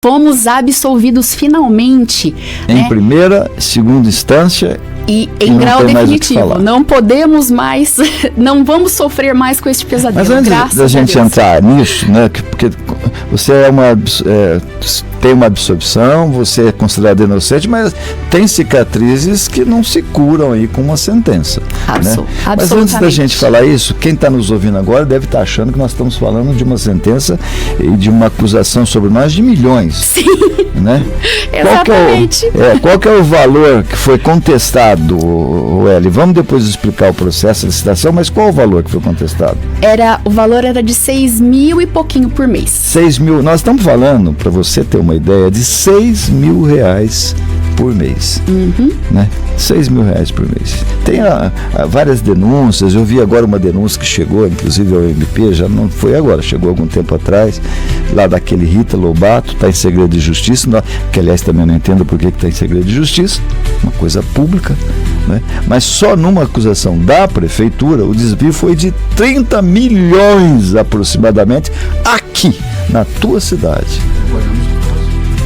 fomos absolvidos finalmente. Em primeira, segunda instância. E em grau definitivo, não podemos mais, não vamos sofrer mais com este pesadelo. Mas antes da gente entrar nisso, né, porque você tem uma absorção, você é considerado inocente, mas tem cicatrizes que não se curam aí com uma sentença. Né? Mas antes da gente falar isso, quem está nos ouvindo agora deve estar achando que nós estamos falando de uma sentença e de uma acusação sobre nós de milhões. Sim, né? Exatamente. Qual que é o valor que foi contestado? Eli, vamos depois explicar o processo de licitação, mas qual o valor que foi contestado? O valor era de 6 mil e pouquinho por mês. 6 mil, nós estamos falando, para você ter uma ideia, de 6 mil reais por mês. Né? 6 mil reais por mês. Tem várias denúncias, eu vi agora uma denúncia que chegou, inclusive ao MP, já não foi agora, chegou algum tempo atrás, lá daquele Rita Lobato, está em segredo de justiça, que aliás também não entendo por que está em segredo de justiça, uma coisa pública, né? Mas só numa acusação da prefeitura, o desvio foi de 30 milhões aproximadamente, aqui, na tua cidade.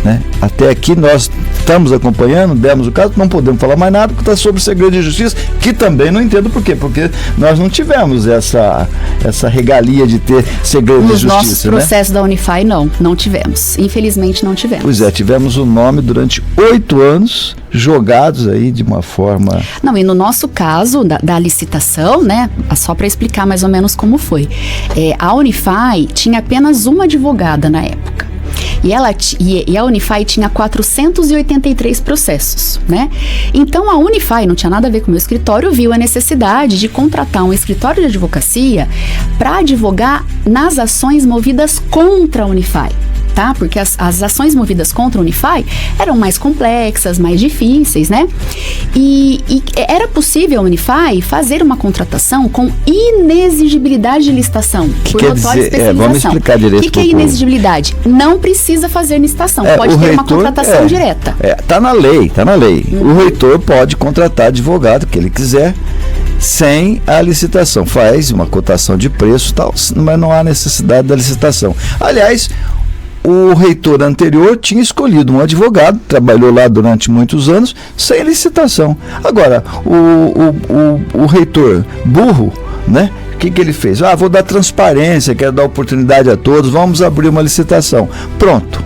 Né? Até aqui nós estamos acompanhando, demos o caso, não podemos falar mais nada porque está sob segredo de justiça, que também não entendo por quê, porque nós não tivemos essa regalia de ter segredo de justiça. Nos nossos processos da Unify não tivemos, infelizmente não tivemos. Pois é, tivemos o nome durante 8 anos jogados aí de uma forma... Não, e no nosso caso da licitação, né, só para explicar mais ou menos como foi, a Unify tinha apenas uma advogada na época. E a Unify tinha 483 processos, né? Então a Unify, não tinha nada a ver com o meu escritório, viu a necessidade de contratar um escritório de advocacia para advogar nas ações movidas contra a Unify. Tá? Porque as ações movidas contra a Unify eram mais complexas, mais difíceis, né? E era possível a Unify fazer uma contratação com inexigibilidade de licitação, por notória especialização. Vamos explicar direito. O que é inexigibilidade? Não precisa fazer licitação, pode ter uma contratação direta. Tá na lei. O reitor pode contratar advogado que ele quiser, sem a licitação. Faz uma cotação de preço e tal, mas não há necessidade da licitação. Aliás, o reitor anterior tinha escolhido um advogado, trabalhou lá durante muitos anos, sem licitação. Agora, o reitor burro, né? O que ele fez? Vou dar transparência, quero dar oportunidade a todos, vamos abrir uma licitação. Pronto.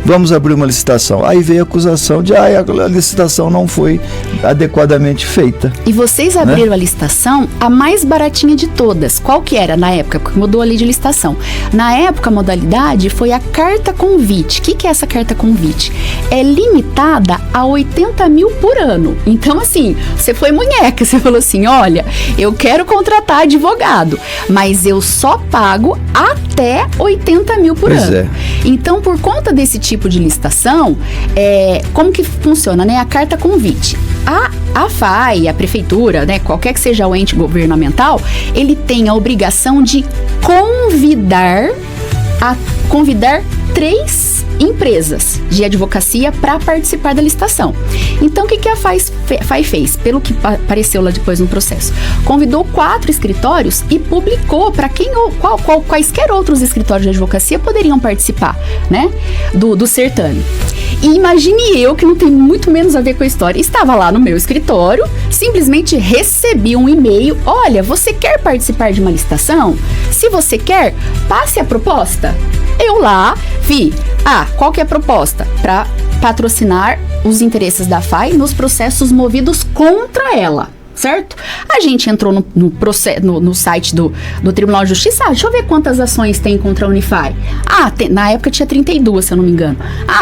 Vamos abrir uma licitação. Aí veio a acusação de a licitação não foi adequadamente feita. E vocês abriram a licitação a mais baratinha de todas. Qual que era na época? Porque mudou a lei de licitação. Na época, a modalidade foi a carta convite. O que é essa carta convite? É limitada a 80 mil por ano. Então, assim, você foi munheca. Você falou assim, olha, eu quero contratar advogado, mas eu só pago até 80 mil por ano. Então, por conta desse tipo de licitação, como que funciona, né? A carta convite. A FAI, a prefeitura, né? Qualquer que seja o ente governamental, ele tem a obrigação de convidar 3 empresas de advocacia para participar da licitação. Então, o que a FAI fez? Pelo que apareceu lá depois no processo, convidou 4 escritórios e publicou para quaisquer outros escritórios de advocacia poderiam participar, né, do certame. E imagine eu, que não tem muito menos a ver com a história, estava lá no meu escritório, simplesmente recebi um e-mail, olha, você quer participar de uma licitação? Se você quer, passe a proposta. Eu lá vi, qual que é a proposta? Para patrocinar os interesses da FAI nos processos movidos contra ela. Certo? A gente entrou no site do Tribunal de Justiça, deixa eu ver quantas ações tem contra a Unify. Na época tinha 32, se eu não me engano.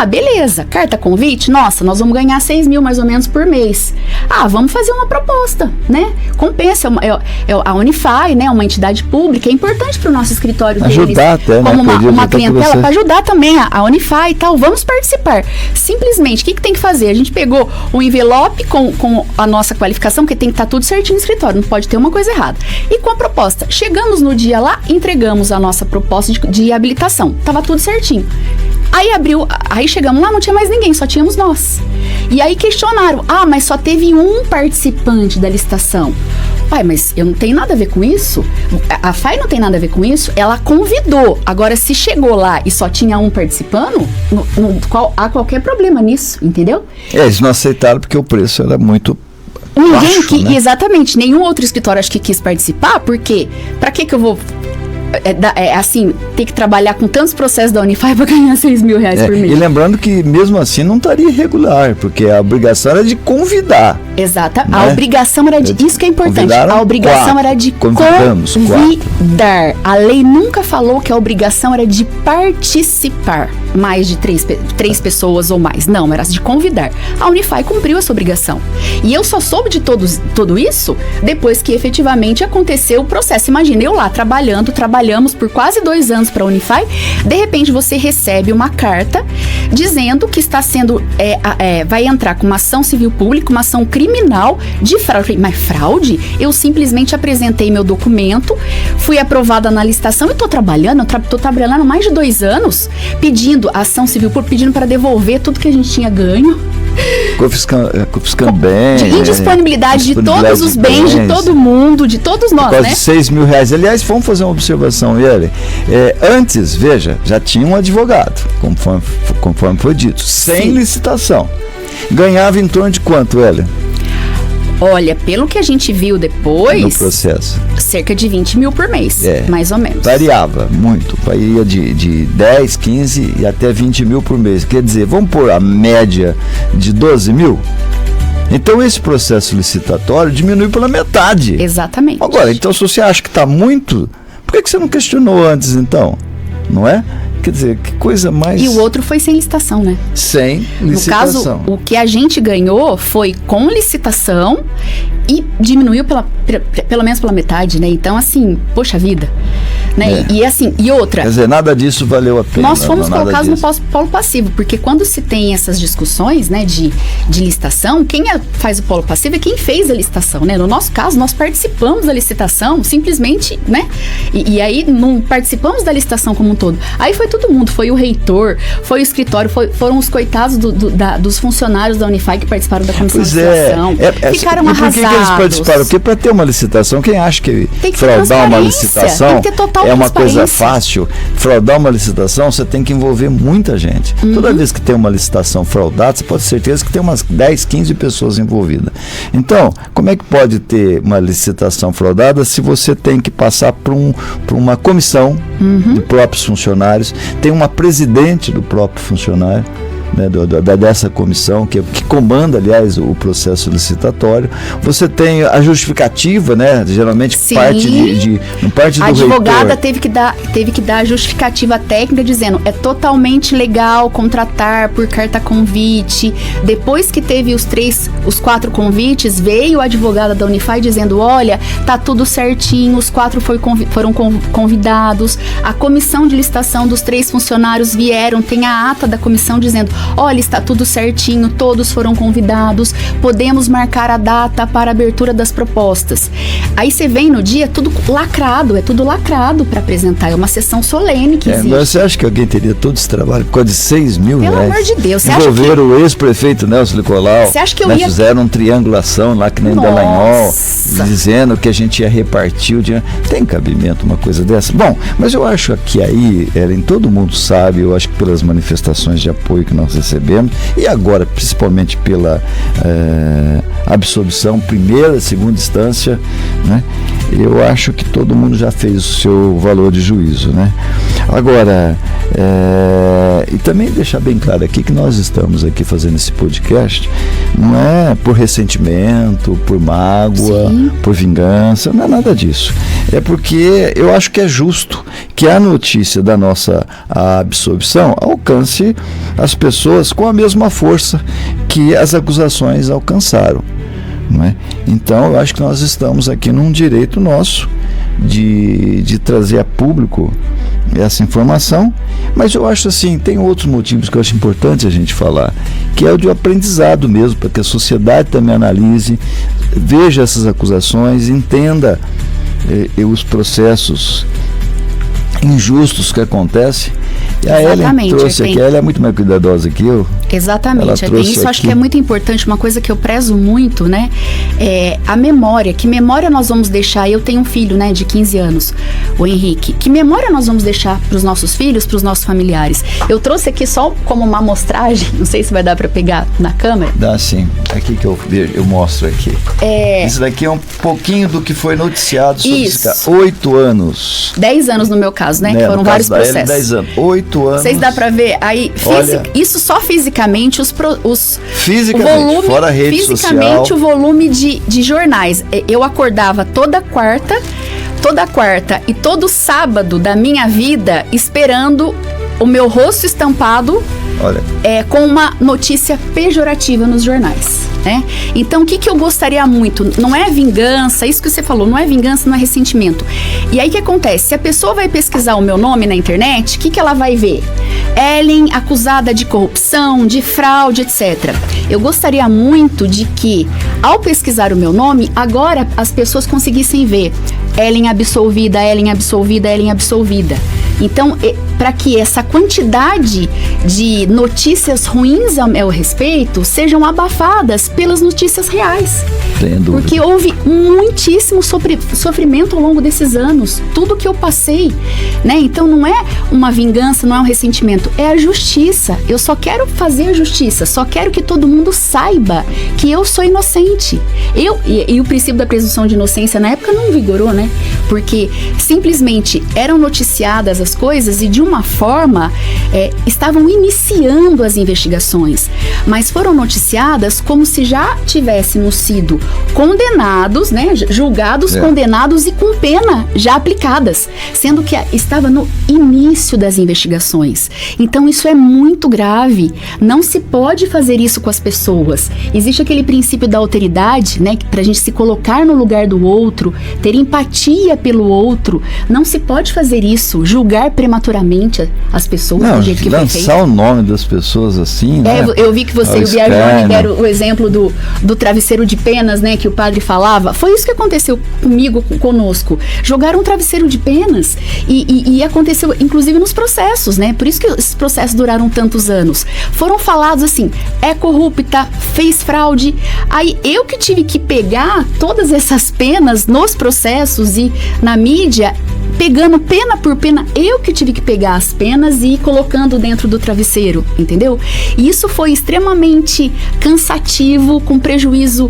Beleza, carta convite, nossa, nós vamos ganhar 6 mil mais ou menos por mês. Vamos fazer uma proposta, né? Compensa, a Unify, né, uma entidade pública, é importante para o nosso escritório ajudar deles, até, como uma clientela, para ajudar também a Unify e tal, vamos participar. Simplesmente, o que tem que fazer? A gente pegou um envelope com a nossa qualificação, que tem que estar tudo certinho no escritório, não pode ter uma coisa errada. E com a proposta, chegamos no dia lá, entregamos a nossa proposta de habilitação, tava tudo certinho. Aí chegamos lá, não tinha mais ninguém, só tínhamos nós. E aí questionaram, mas só teve um participante da licitação. Pai, mas eu não tenho nada a ver com isso? A FAI não tem nada a ver com isso? Ela convidou. Agora, se chegou lá e só tinha um participando, há qualquer problema nisso, entendeu? Eles não aceitaram porque o preço era muito Ninguém baixo, né? Exatamente, nenhum outro escritório acho que quis participar, porque pra que eu vou assim, ter que trabalhar com tantos processos da Unify para ganhar 6 mil reais por mês? E lembrando que mesmo assim não estaria irregular, porque a obrigação era de convidar. Exato, né? A obrigação era de, isso que é importante, a obrigação era de convidar. A lei nunca falou que a obrigação era de participar, mais de três pessoas ou mais, não, era de convidar. A Unify cumpriu essa obrigação. E eu só soube de tudo isso depois que efetivamente aconteceu o processo. Imagina, eu lá trabalhamos por quase 2 anos para a Unify, de repente você recebe uma carta dizendo que está sendo, vai entrar com uma ação civil pública, uma ação criminal de fraude. Mas fraude? Eu simplesmente apresentei meu documento, fui aprovada na licitação e estou trabalhando, estou trabalhando há mais de 2 anos, pedindo a ação civil pública, pedindo para devolver tudo que a gente tinha ganho. Confiscando bens. Indisponibilidade de todos os bens de todo mundo, de todos nós, quase né? 6 mil reais. Aliás, vamos fazer uma observação, Yeli. Antes, veja, já tinha um advogado, conforme foi dito, sem licitação. Ganhava em torno de quanto, Yeli? Olha, pelo que a gente viu depois... No processo. Cerca de 20 mil por mês, mais ou menos. Variava muito. Ia de 10, 15 e até 20 mil por mês. Quer dizer, vamos pôr a média de 12 mil? Então, esse processo licitatório diminui pela metade. Exatamente. Agora, então, se você acha que está muito, por que você não questionou antes, então? Não é? Quer dizer, que coisa mais... E o outro foi sem licitação, né? Sem licitação. No caso, o que a gente ganhou foi com licitação e diminuiu pelo menos pela metade, né? Então, assim, poxa vida. Né? E assim, e outra... Quer dizer, nada disso valeu a pena. Nós fomos colocados no polo passivo, porque quando se tem essas discussões, né, de licitação, quem faz o polo passivo é quem fez a licitação, né? No nosso caso, nós participamos da licitação, simplesmente, né? E aí, não participamos da licitação como um todo. Aí foi todo mundo, foi o reitor, foi o escritório, foram os coitados dos funcionários da Unify que participaram da comissão de licitação. Ficaram arrasados. Por que eles participaram? Porque para ter uma licitação, quem acha que fraudar uma licitação tem que ter total é uma coisa fácil? Fraudar uma licitação, você tem que envolver muita gente. Toda vez que tem uma licitação fraudada, você pode ter certeza que tem umas 10, 15 pessoas envolvidas. Então, como é que pode ter uma licitação fraudada se você tem que passar por uma comissão de próprios funcionários, tem uma presidente do próprio funcionário, né, dessa comissão, que comanda, aliás, o processo licitatório. Você tem a justificativa, né? Geralmente parte do a advogada reitor. teve que dar a justificativa técnica dizendo é totalmente legal contratar por carta convite. Depois que teve os 4 convites, veio a advogada da Unify dizendo, olha, tá tudo certinho, os 4 foram convidados, a comissão de licitação dos 3 funcionários vieram, tem a ata da comissão dizendo, olha, está tudo certinho, todos foram convidados, podemos marcar a data para a abertura das propostas. Aí você vem no dia, tudo lacrado para apresentar, é uma sessão solene que existe. Mas você acha que alguém teria todo esse trabalho por causa de 6 mil reais? Pelo amor de Deus. Envolveram o ex-prefeito Nelson Nicolau. Você acha que fizeram uma triangulação lá que nem Dallagnol, dizendo que a gente ia repartir o dinheiro. Tem cabimento uma coisa dessa? Bom, mas eu acho que aí, Ellen, todo mundo sabe, eu acho que pelas manifestações de apoio que nós recebemos, e agora principalmente pela absolvição, primeira, segunda instância, né? Eu acho que todo mundo já fez o seu valor de juízo, né? Agora, e também deixar bem claro aqui que nós estamos aqui fazendo esse podcast, não é por ressentimento, por mágoa, por vingança, não é nada disso. É porque eu acho que é justo que a notícia da nossa absolvição alcance as pessoas com a mesma força que as acusações alcançaram, não é? Então, eu acho que nós estamos aqui num direito nosso de trazer a público essa informação, mas eu acho assim, tem outros motivos que eu acho importante a gente falar, que é o de aprendizado mesmo, para que a sociedade também analise, veja essas acusações, entenda os processos injustos que acontecem. A Ellen trouxe aqui, ela é muito mais cuidadosa que eu. Exatamente, isso aqui. Acho que é muito importante, uma coisa que eu prezo muito, né, é a memória. Que memória nós vamos deixar? Eu tenho um filho, né, de 15 anos, o Henrique. Que memória nós vamos deixar para os nossos filhos, para os nossos familiares? Eu trouxe aqui só como uma amostragem, não sei se vai dar para pegar na câmera. Dá sim, aqui que eu mostro aqui. Isso daqui é um pouquinho do que foi noticiado sobre esse caso. 8 anos. 10 anos no meu caso, né, que foram vários processos. 10 anos, 8 anos. Vocês dá para ver aí, isso só fisicamente, fisicamente, o volume, fora a rede fisicamente social. O volume de jornais. Eu acordava toda quarta e todo sábado da minha vida esperando o meu rosto estampado com uma notícia pejorativa nos jornais, né? Então, o que eu gostaria muito? Não é vingança, isso que você falou, não é vingança, não é ressentimento. E aí, o que acontece? Se a pessoa vai pesquisar o meu nome na internet, o que ela vai ver? Ellen acusada de corrupção, de fraude, etc. Eu gostaria muito de que, ao pesquisar o meu nome, agora as pessoas conseguissem ver Ellen absolvida, Ellen absolvida, Ellen absolvida. Então, para que essa quantidade de notícias ruins ao meu respeito sejam abafadas pelas notícias reais. Porque houve muitíssimo sofrimento ao longo desses anos. Tudo que eu passei, né? Então, não é uma vingança, não é um ressentimento. É a justiça. Eu só quero fazer a justiça. Só quero que todo mundo saiba que eu sou inocente. E o princípio da presunção de inocência na época não vigorou, né? Porque simplesmente eram noticiadas as coisas e de uma forma estavam iniciando as investigações, mas foram noticiadas como se já tivéssemos sido condenados, né, julgados, condenados e com pena já aplicadas, sendo que estava no início das investigações. Então isso é muito grave, não se pode fazer isso com as pessoas. Existe aquele princípio da alteridade, né, pra gente se colocar no lugar do outro, ter empatia pelo outro. Não se pode fazer isso, julgar prematuramente as pessoas do jeito que foi feito. Lançar o nome das pessoas assim, né? Eu vi que você e o Biagione deram o exemplo do travesseiro de penas, né, que o padre falava. Foi isso que aconteceu comigo, conosco. Jogaram um travesseiro de penas e aconteceu, inclusive, nos processos, né? Por isso que esses processos duraram tantos anos. Foram falados assim, é corrupta, fez fraude. Aí eu que tive que pegar todas essas penas nos processos e na mídia, pegando pena por pena, eu que tive que pegar as penas e ir colocando dentro do travesseiro, entendeu? E isso foi extremamente cansativo, com prejuízo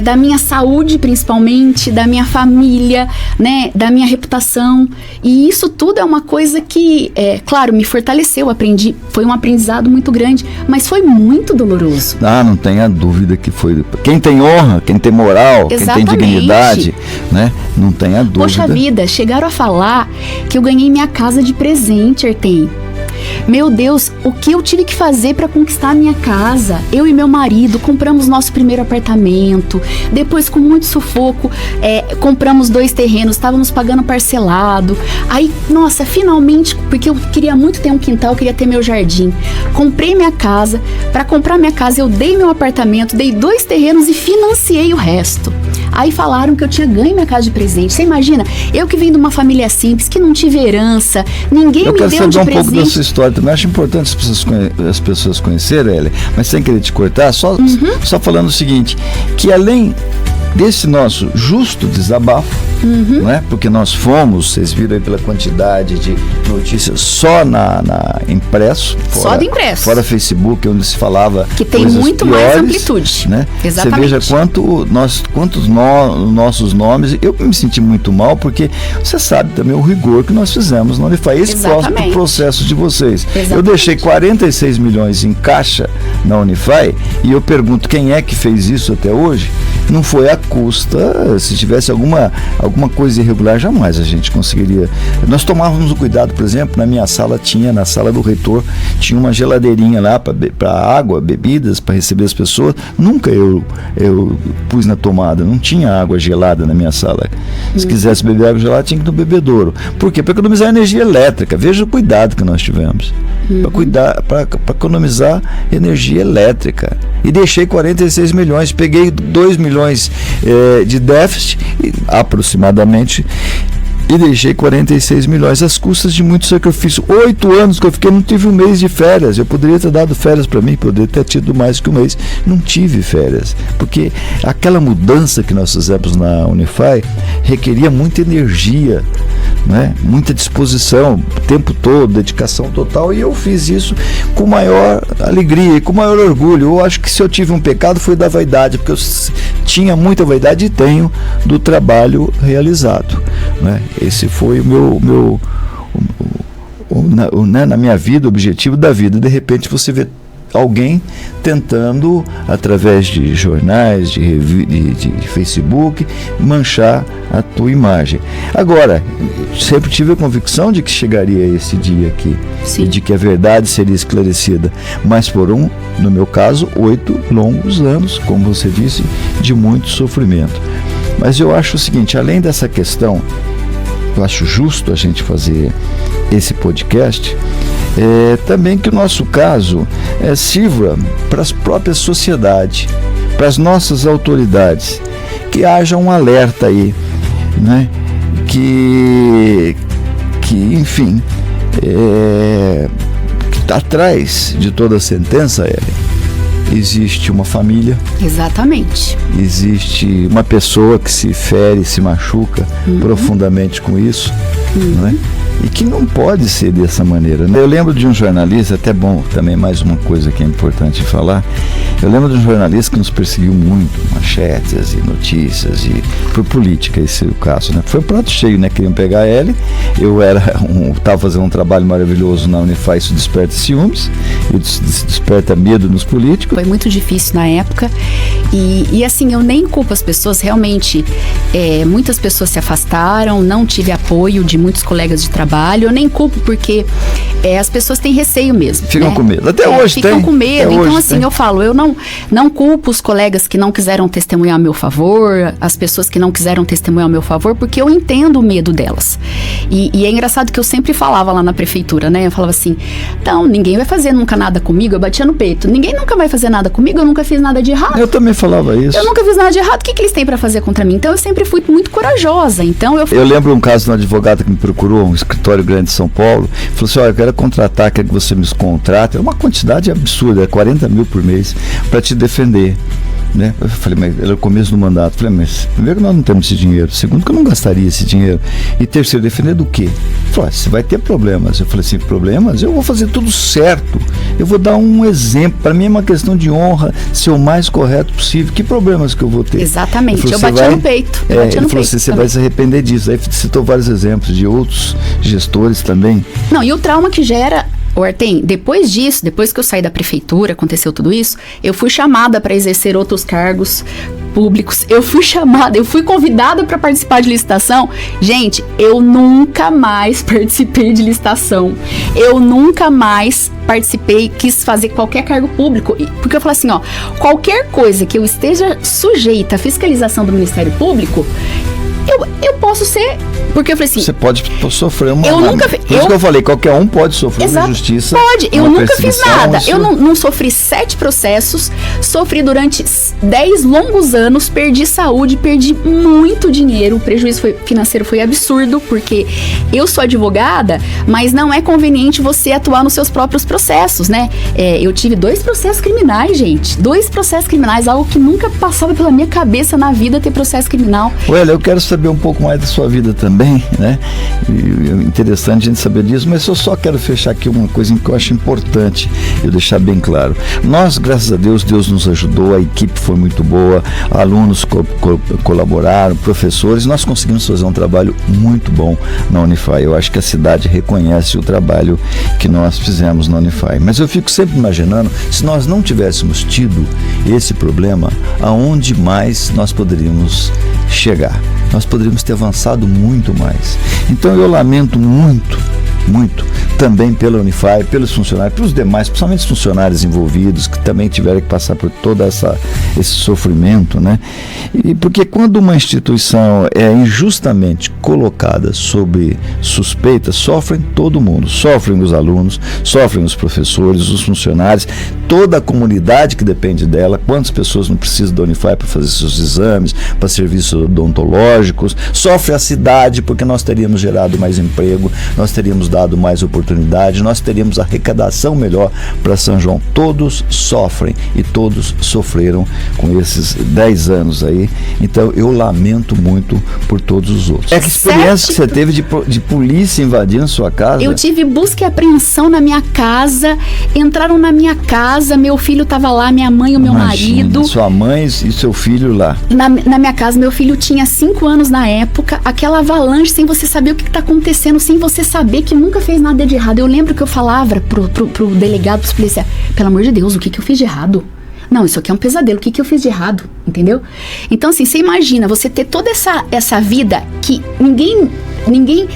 da minha saúde, principalmente, da minha família, né, da minha reputação. E isso tudo é uma coisa que, claro, me fortaleceu, aprendi, foi um aprendizado muito grande, mas foi muito doloroso. Não tenha dúvida que foi. Quem tem honra, quem tem moral, exatamente, quem tem dignidade, né, não tenha dúvida. Poxa vida, chegaram a falar que eu ganhei minha casa de presente, Artem. Meu Deus, o que eu tive que fazer para conquistar a minha casa? Eu e meu marido compramos nosso primeiro apartamento, depois com muito sufoco compramos 2 terrenos, estávamos pagando parcelado. Aí, nossa, finalmente, porque eu queria muito ter um quintal, queria ter meu jardim, comprei minha casa. Para comprar minha casa eu dei meu apartamento, dei 2 terrenos e financiei o resto. Aí falaram que eu tinha ganho minha casa de presente. Você imagina? Eu que vim de uma família simples, que não tive herança, ninguém me deu de presente. Eu quero saber um pouco da sua história também. Acho importante as pessoas conhecerem, Ellen, mas sem querer te cortar, só falando o seguinte, que além desse nosso justo desabafo, não é? Porque nós fomos, vocês viram aí pela quantidade de notícias só na impresso, só do impresso, fora Facebook, onde se falava que tem muito piores, mais amplitude, né? Exatamente. Você veja quantos nossos nomes. Eu me senti muito mal, porque você sabe também o rigor que nós fizemos na Unify, esse próximo processo de vocês. Exatamente. Eu deixei 46 milhões em caixa na Unify e eu pergunto, quem é que fez isso até hoje? Não foi a custa, se tivesse alguma coisa irregular, jamais a gente conseguiria. Nós tomávamos o cuidado, por exemplo, na minha sala na sala do reitor, tinha uma geladeirinha lá para água, bebidas, para receber as pessoas. Nunca eu pus na tomada, não tinha água gelada na minha sala. Se quisesse beber água gelada, tinha que ir no bebedouro. Por quê? Para economizar energia elétrica. Veja o cuidado que nós tivemos. Para economizar energia elétrica. E deixei 46 milhões, peguei 2 milhões de déficit, aproximadamente, e deixei 46 milhões às custas de muito sacrifício. 8 anos que eu fiquei, não tive um mês de férias. Eu poderia ter dado férias para mim, poderia ter tido mais que um mês. Não tive férias, porque aquela mudança que nós fizemos na Unify requeria muita energia, né? Muita disposição, o tempo todo, dedicação total, e eu fiz isso com maior alegria e com maior orgulho. Eu acho que se eu tive um pecado foi da vaidade, porque eu tinha muita vaidade e tenho do trabalho realizado, né? Esse foi na minha vida, o objetivo da vida. De repente você vê alguém tentando, através de jornais, de Facebook, manchar a tua imagem. Agora, sempre tive a convicção de que chegaria esse dia aqui. Sim. E de que a verdade seria esclarecida, mas no meu caso, 8 longos anos, como você disse, de muito sofrimento. Mas eu acho o seguinte, além dessa questão, eu acho justo a gente fazer esse podcast, também que o nosso caso sirva para as próprias sociedades, para as nossas autoridades, que haja um alerta aí, né? Que enfim, atrás de toda a sentença, existe uma família. Exatamente. Existe uma pessoa que se fere, se machuca profundamente com isso, né? E que não pode ser dessa maneira, né? Eu lembro de um jornalista, até bom também, mais uma coisa que é importante falar. Eu lembro de um jornalista que nos perseguiu muito, manchetes e notícias, e por política, esse é o caso, né? Foi um prato cheio, né? Queriam pegar ele. Eu estava fazendo um trabalho maravilhoso na Unify, isso desperta ciúmes, isso desperta medo nos políticos. Foi muito difícil na época, e assim, eu nem culpo as pessoas, realmente, muitas pessoas se afastaram, não tive apoio de muitos colegas de trabalho, eu nem culpo porque as pessoas têm receio mesmo. Ficam, né? Com medo, até hoje ficam com medo, então assim, eu falo, eu não culpo os colegas que não quiseram testemunhar a meu favor, as pessoas que não quiseram testemunhar a meu favor, porque eu entendo o medo delas. E é engraçado que eu sempre falava lá na prefeitura, né? Eu falava assim, então, ninguém vai fazer nunca nada comigo, eu batia no peito, ninguém nunca vai fazer nada comigo, eu nunca fiz nada de errado. Eu também falava isso. Eu nunca fiz nada de errado, o que eles têm pra fazer contra mim? Então eu sempre fui muito corajosa, então eu lembro um caso de uma advogada que me procurou, um escritório grande de São Paulo, falou assim, olha, eu quero contratar, quero que você me contrate, é uma quantidade absurda, 40 mil por mês, para te defender, né? Eu falei, mas era o começo do mandato. Eu falei, mas primeiro que nós não temos esse dinheiro, segundo que eu não gastaria esse dinheiro, e terceiro, defender do quê? Falei, você vai ter problemas. Eu falei assim, problemas? Eu vou fazer tudo certo, eu vou dar um exemplo, para mim é uma questão de honra, ser o mais correto possível, que problemas que eu vou ter? Exatamente, eu bati no peito. Ele falou assim, você vai se arrepender disso. Aí citou vários exemplos de outros gestores também. Não, e o trauma que gera, Artem, depois disso, depois que eu saí da prefeitura, aconteceu tudo isso, eu fui chamada para exercer outros cargos públicos, eu fui convidada para participar de licitação. Gente, eu nunca mais participei de licitação, eu nunca mais quis fazer qualquer cargo público, porque eu falei assim, qualquer coisa que eu esteja sujeita à fiscalização do Ministério Público, eu posso ser, porque eu falei assim, você pode sofrer uma... Por isso que eu falei, qualquer um pode sofrer uma injustiça. Pode, eu nunca fiz nada. Eu não sofri 7 processos, sofri durante 10 longos anos, perdi saúde, perdi muito dinheiro, o prejuízo financeiro foi absurdo, porque eu sou advogada, mas não é conveniente você atuar nos seus próprios processos, né? Eu tive 2 processos criminais, gente, 2 processos criminais, algo que nunca passava pela minha cabeça na vida, ter processo criminal. Olha, eu quero saber um pouco mais da sua vida também, né? Interessante a gente saber disso, mas eu só quero fechar aqui uma coisa que eu acho importante eu deixar bem claro. Nós, graças a Deus, Deus nos ajudou, a equipe foi muito boa, alunos colaboraram, professores, nós conseguimos fazer um trabalho muito bom na Unify. Eu acho que a cidade reconhece o trabalho que nós fizemos na Unify, mas eu fico sempre imaginando, se nós não tivéssemos tido esse problema, aonde mais nós poderíamos chegar? Nós poderíamos ter avançado muito mais. Então eu lamento muito muito, também pela Unify, pelos funcionários, pelos demais, principalmente os funcionários envolvidos, que também tiveram que passar por todo esse sofrimento, né? E porque quando uma instituição é injustamente colocada sob suspeita, sofrem todo mundo, sofrem os alunos, sofrem os professores, os funcionários, toda a comunidade que depende dela. Quantas pessoas não precisam da Unify para fazer seus exames, para serviços odontológicos, sofre a cidade, porque nós teríamos gerado mais emprego, nós teríamos dado mais oportunidade, nós teríamos arrecadação melhor para São João. Todos sofrem e todos sofreram com esses 10 anos aí. Então eu lamento muito por todos os outros. É que experiência que você teve de polícia invadindo sua casa? Eu tive busca e apreensão na minha casa, entraram na minha casa, meu filho estava lá, minha mãe e o meu marido. Sua mãe e seu filho lá. Na minha casa, meu filho tinha 5 anos na época, aquela avalanche sem você saber o que está acontecendo, sem você saber que nunca fez nada de errado. Eu lembro que eu falava pro delegado, pros policiais, pelo amor de Deus, o que eu fiz de errado? Não, isso aqui é um pesadelo, o que eu fiz de errado? Entendeu? Então, assim, você imagina, você ter toda essa vida que ninguém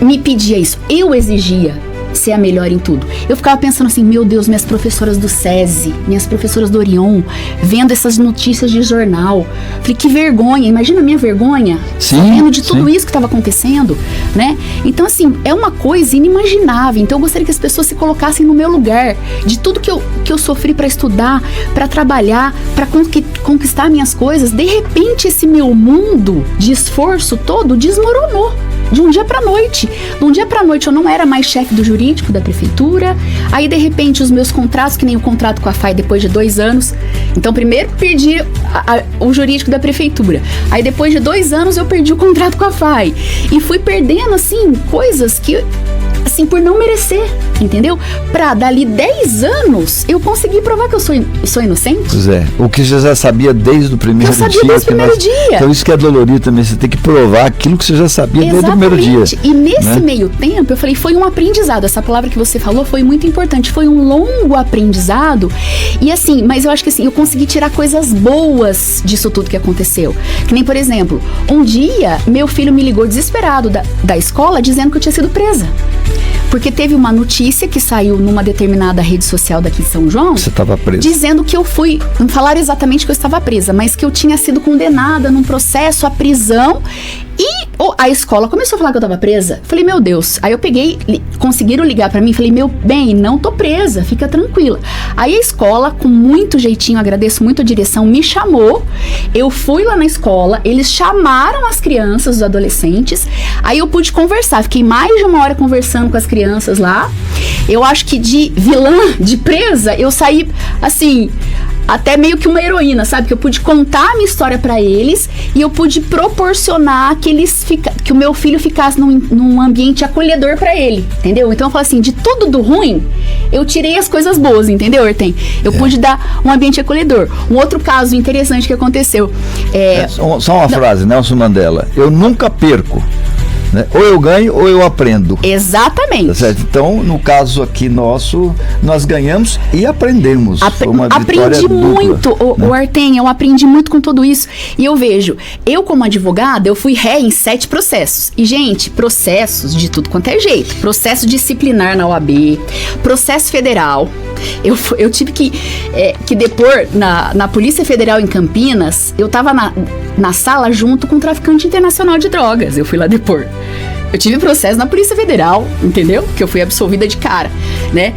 me pedia isso, eu exigia ser a melhor em tudo. Eu ficava pensando assim, meu Deus, minhas professoras do SESI, minhas professoras do Orion, vendo essas notícias de jornal. Falei, que vergonha, imagina a minha vergonha, sabendo de tudo isso que estava acontecendo, né? Então, assim, é uma coisa inimaginável. Então, eu gostaria que as pessoas se colocassem no meu lugar, de tudo que eu sofri para estudar, para trabalhar, para conquistar minhas coisas. De repente, esse meu mundo de esforço todo desmoronou. De um dia pra noite. De um dia pra noite eu não era mais chefe do jurídico da prefeitura. Aí, de repente, os meus contratos, que nem o contrato com a FAI depois de 2 anos. Então, primeiro perdi o jurídico da prefeitura. Aí, depois de 2 anos, eu perdi o contrato com a FAI. E fui perdendo, assim, coisas que... assim, por não merecer, entendeu? Pra dali 10 anos, eu consegui provar que eu sou inocente. Pois é, o que você já sabia desde o primeiro dia. Eu sabia desde o primeiro dia. Então isso que é dolorido também, você tem que provar aquilo que você já sabia desde o primeiro dia. E nesse meio tempo, eu falei, foi um aprendizado. Essa palavra que você falou foi muito importante, foi um longo aprendizado. E assim, mas eu acho que assim, eu consegui tirar coisas boas disso tudo que aconteceu. Que nem, por exemplo, um dia, meu filho me ligou desesperado da escola, dizendo que eu tinha sido presa. Porque teve uma notícia que saiu numa determinada rede social daqui de São João. Você estava presa. Dizendo que eu fui... Não falaram exatamente que eu estava presa, mas que eu tinha sido condenada num processo à prisão. E a escola começou a falar que eu estava presa. Falei, meu Deus. Aí eu peguei, conseguiram ligar pra mim. Falei, meu bem, não tô presa, fica tranquila. Aí a escola, com muito jeitinho, agradeço muito a direção, me chamou. Eu fui lá na escola, eles chamaram as crianças, os adolescentes. Aí eu pude conversar, fiquei mais de 1 hora conversando com as crianças lá. Eu acho que de vilã, de presa, eu saí, assim... até meio que uma heroína, sabe? Que eu pude contar a minha história pra eles e eu pude proporcionar que o meu filho ficasse num ambiente acolhedor pra ele, entendeu? Então eu falo assim, de tudo do ruim, eu tirei as coisas boas, entendeu, Artem? Eu pude dar um ambiente acolhedor. Um outro caso interessante que aconteceu só uma frase, Nelson Mandela: eu nunca perco. Né? Ou eu ganho ou eu aprendo. Exatamente. Tá certo? Então, no caso aqui nosso, nós ganhamos e aprendemos. Aprendi muito, o Artem, eu aprendi muito com tudo isso. E eu vejo, eu como advogada, eu fui ré em 7 processos. E, gente, processos de tudo quanto é jeito. Processo disciplinar na OAB, processo federal. Eu tive que depor na Polícia Federal em Campinas. Eu tava na sala junto com um traficante internacional de drogas. Eu fui lá depor. Eu tive processo na Polícia Federal, entendeu? Que eu fui absolvida de cara, né?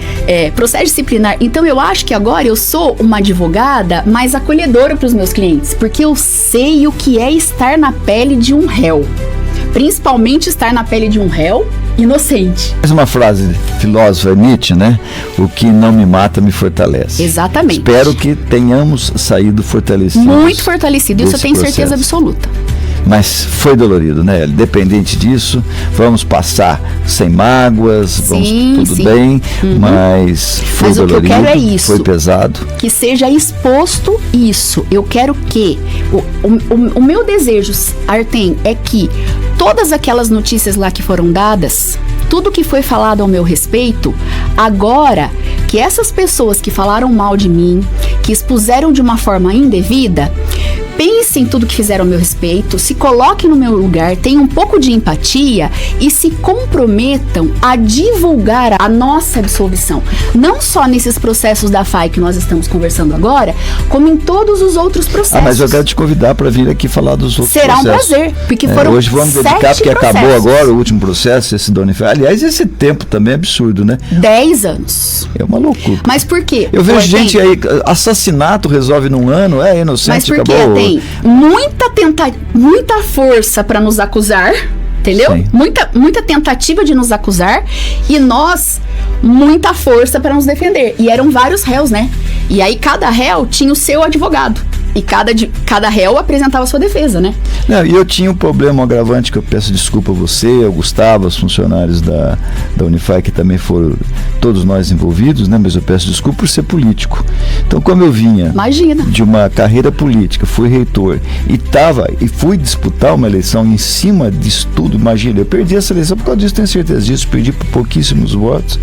Processo disciplinar. Então, eu acho que agora eu sou uma advogada mais acolhedora para os meus clientes, porque eu sei o que é estar na pele de um réu. Principalmente estar na pele de um réu inocente. Mais uma frase filósofa, Nietzsche, né? O que não me mata me fortalece. Exatamente. Espero que tenhamos saído fortalecidos. Muito fortalecido, isso eu tenho certeza absoluta. Mas foi dolorido, né? Independente disso, vamos passar sem mágoas, tudo bem, mas foi dolorido, o que eu quero é isso, foi pesado. Que seja exposto isso. Eu quero que o meu desejo, Artem, é que todas aquelas notícias lá que foram dadas, tudo que foi falado ao meu respeito, agora que essas pessoas que falaram mal de mim, que expuseram de uma forma indevida, pense em tudo que fizeram a meu respeito, se coloquem no meu lugar, tenham um pouco de empatia e se comprometam a divulgar a nossa absolvição. Não só nesses processos da FAI que nós estamos conversando agora, como em todos os outros processos. Mas eu quero te convidar para vir aqui falar dos outros processos. Será um prazer, porque foram hoje vamos dedicar, porque processos. Acabou agora o último processo, esse da Unifai. Aliás, esse tempo também é absurdo, né? 10 anos. É uma loucura. Mas por quê? Eu vejo gente aí, assassinato resolve num ano, é inocente, mas porque acabou. Tem muita força para nos acusar, entendeu? Sim. Muita tentativa de nos acusar e nós, muita força para nos defender. E eram vários réus, né? E aí cada réu tinha o seu advogado. E cada réu apresentava a sua defesa, né? Não, e eu tinha um problema agravante que eu peço desculpa a você, ao Gustavo, aos funcionários da Unifai, que também foram todos nós envolvidos, né? Mas eu peço desculpa por ser político. Então, como eu vinha de uma carreira política, fui reitor e fui disputar uma eleição em cima disso tudo, imagina, eu perdi essa eleição por causa disso, tenho certeza disso, perdi por pouquíssimos votos.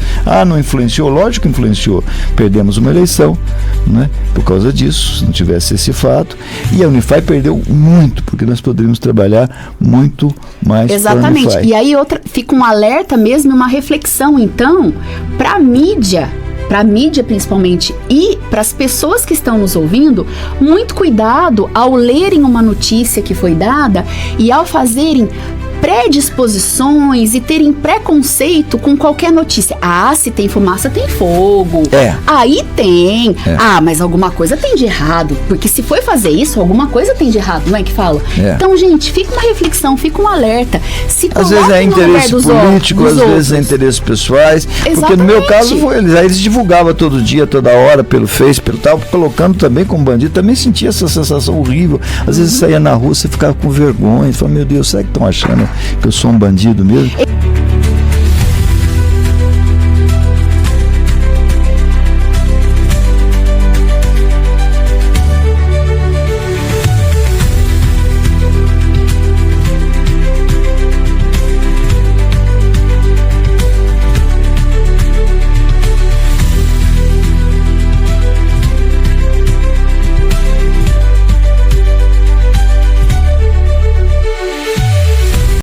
Não influenciou? Lógico que influenciou. Perdemos uma eleição, né? Por causa disso, se não tivesse esse fato, e a Unifai perdeu muito, porque nós poderíamos trabalhar muito mais. Exatamente, e aí fica um alerta mesmo, uma reflexão então, para a mídia principalmente, e para as pessoas que estão nos ouvindo, muito cuidado ao lerem uma notícia que foi dada e ao fazerem predisposições e terem preconceito com qualquer notícia. Se tem fumaça, tem fogo. Aí tem. Mas alguma coisa tem de errado. Porque se foi fazer isso, alguma coisa tem de errado, não é que fala? Então, gente, fica uma reflexão, fica um alerta. Às vezes é interesse político, às vezes é interesse pessoais. Exatamente. Porque no meu caso, eles divulgavam todo dia, toda hora, pelo Face, pelo tal, colocando também como bandido. Também sentia essa sensação horrível. Às vezes saía na rua, você ficava com vergonha. Falava, meu Deus, será que estão achando que eu sou um bandido mesmo?